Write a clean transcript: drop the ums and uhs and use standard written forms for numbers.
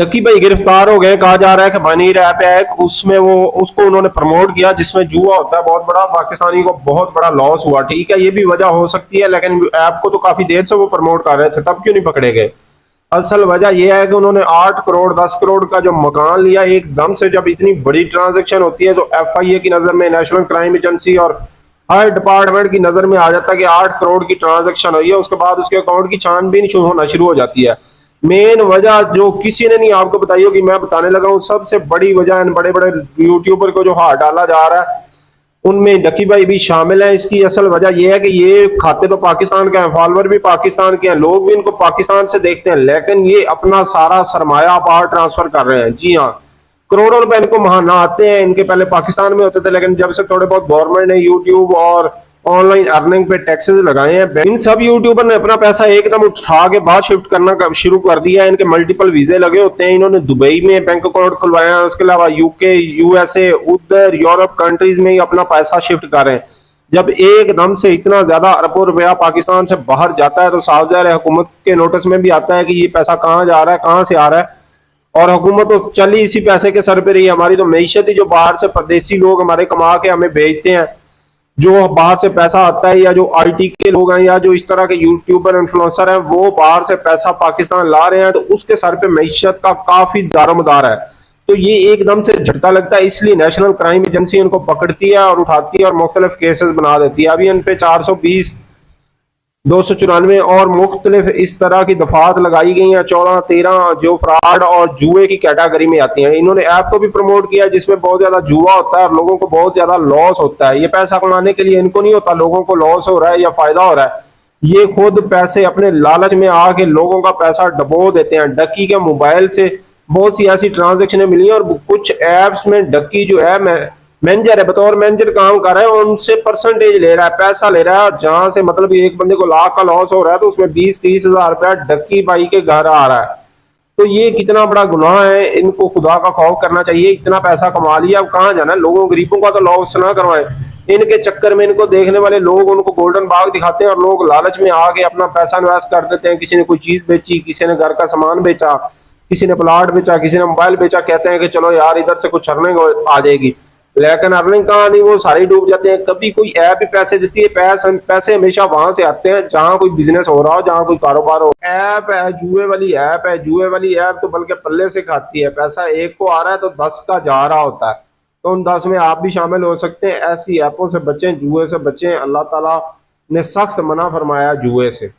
तकी भाई गिरफ्तार हो गए। कहा जा रहा है कि मनी रैप है उसमें वो उसको उन्होंने प्रमोट किया जिसमें जुआ होता है बहुत बड़ा। पाकिस्तानी को बहुत बड़ा लॉस हुआ। ठीक है, ये भी वजह हो सकती है, लेकिन ऐप को तो काफी देर से वो प्रमोट कर रहे थे, तब क्यों नहीं पकड़े गए? असल वजह यह है कि उन्होंने 8 करोड़ 10 करोड़ का जो मकान लिया एकदम से। जब इतनी बड़ी ट्रांजेक्शन होती है तो FIA की नजर में, नेशनल क्राइम एजेंसी और हर डिपार्टमेंट की नजर में आ जाता है कि 8 करोड़ की ट्रांजेक्शन हुई है। उसके बाद उसके अकाउंट की छानबीन होना शुरू हो जाती है। मेन वजह जो किसी ने नहीं आपको बताई होगी, मैं बताने लगा हूँ। सबसे बड़ी वजह इन बड़े बड़े यूट्यूबर को जो हाथ डाला जा रहा है उनमें डकी भाई भी शामिल है। इसकी असल वजह यह है कि ये खाते तो पाकिस्तान के हैं, फॉलोअर भी पाकिस्तान के हैं, लोग भी इनको पाकिस्तान से देखते हैं, लेकिन ये अपना सारा सरमाया बाहर ट्रांसफर कर रहे हैं। जी हाँ, करोड़ों रुपए इनको महाना आते हैं। इनके पहले पाकिस्तान में होते थे, लेकिन जब से थोड़े बहुत गवर्नमेंट ने यूट्यूब और ऑनलाइन अर्निंग पे टैक्सेस लगाए हैं, इन सब यूट्यूबर ने अपना पैसा एकदम उठा के बाहर शिफ्ट करना शुरू कर दिया है। इनके मल्टीपल वीजे लगे होते हैं। इन्होंने दुबई में बैंक अकाउंट खुलवाया है, उसके अलावा UK USA उधर यूरोप कंट्रीज में ही अपना पैसा शिफ्ट कर रहे हैं। जब एकदम से इतना ज्यादा अरबों रुपया पाकिस्तान से बाहर जाता है तो साफ ज़ाहिर है हुकूमत के नोटिस में भी आता है कि ये पैसा कहाँ जा रहा है, कहाँ से आ रहा है। और हुकूमत तो चली इसी पैसे के सर पे रही है। हमारी तो मैशत ही जो बाहर से परदेसी लोग हमारे कमा के हमें भेजते हैं, जो बाहर से पैसा आता है, या जो IT के लोग हैं, या जो इस तरह के यूट्यूबर इन्फ्लुएंसर हैं, वो बाहर से पैसा पाकिस्तान ला रहे हैं, तो उसके सर पे मैशत का काफी दारोमदार है। तो ये एकदम से झटका लगता है, इसलिए नेशनल क्राइम एजेंसी इनको पकड़ती है और उठाती है और मुख्तलिफ केसेस बना देती है। अभी इन पे 420 294 और मुख्तलिफ इस तरह की दफात लगाई गई हैं। 14-13 जो फ्रॉड और जुए की कैटेगरी में आती हैं। इन्होंने ऐप को भी प्रमोट किया जिसमें बहुत ज्यादा जुआ होता है और लोगों को बहुत ज्यादा लॉस होता है। ये पैसा कमाने के लिए इनको नहीं होता, लोगों को लॉस हो रहा है या फायदा हो रहा है। ये खुद पैसे अपने लालच में आके लोगों का पैसा डबो देते हैं। डक्की के मोबाइल से बहुत सी ऐसी ट्रांजेक्शन मिली हैं और कुछ ऐप्स में डक्की जो है मैनेजर है, बतौर मैनेजर काम कर रहा है, उनसे परसेंटेज ले रहा है, पैसा ले रहा है। जहां से मतलब एक बंदे को लाख का लॉस हो रहा है तो उसमें 20-30 हजार रुपया डक्की भाई के घर आ रहा है। तो ये कितना बड़ा गुनाह है। इनको खुदा का खौफ करना चाहिए। इतना पैसा कमा लिया, अब कहाँ जाना है? लोगों गरीबों का तो लॉस ना करवाएं। इनके चक्कर में इनको देखने वाले लोग उनको गोल्डन बाग दिखाते हैं और लोग लालच में आके अपना पैसा इन्वेस्ट कर देते हैं। किसी ने कोई चीज बेची, किसी ने घर का सामान बेचा, किसी ने प्लाट बेचा, किसी ने मोबाइल बेचा। कहते हैं कि चलो यार इधर से कुछ अर्निंग आ जाएगी, लेकिन अर्निंग कहाँ नहीं, वो सारे डूब जाते हैं। कभी कोई ऐप भी पैसे देती है। पैसे हमेशा वहां से आते हैं जहां कोई बिजनेस हो रहा हो, जहां कोई कारोबार हो। ऐप है जुए वाली ऐप है, जुए वाली ऐप तो बल्कि पल्ले से खाती है। पैसा एक को आ रहा है तो 10 का जा रहा होता है। तो उन 10 में आप भी शामिल हो सकते हैं। ऐसी ऐपों से बचें, जुए से बचें। अल्लाह ताला ने सख्त मना फरमाया जुए से।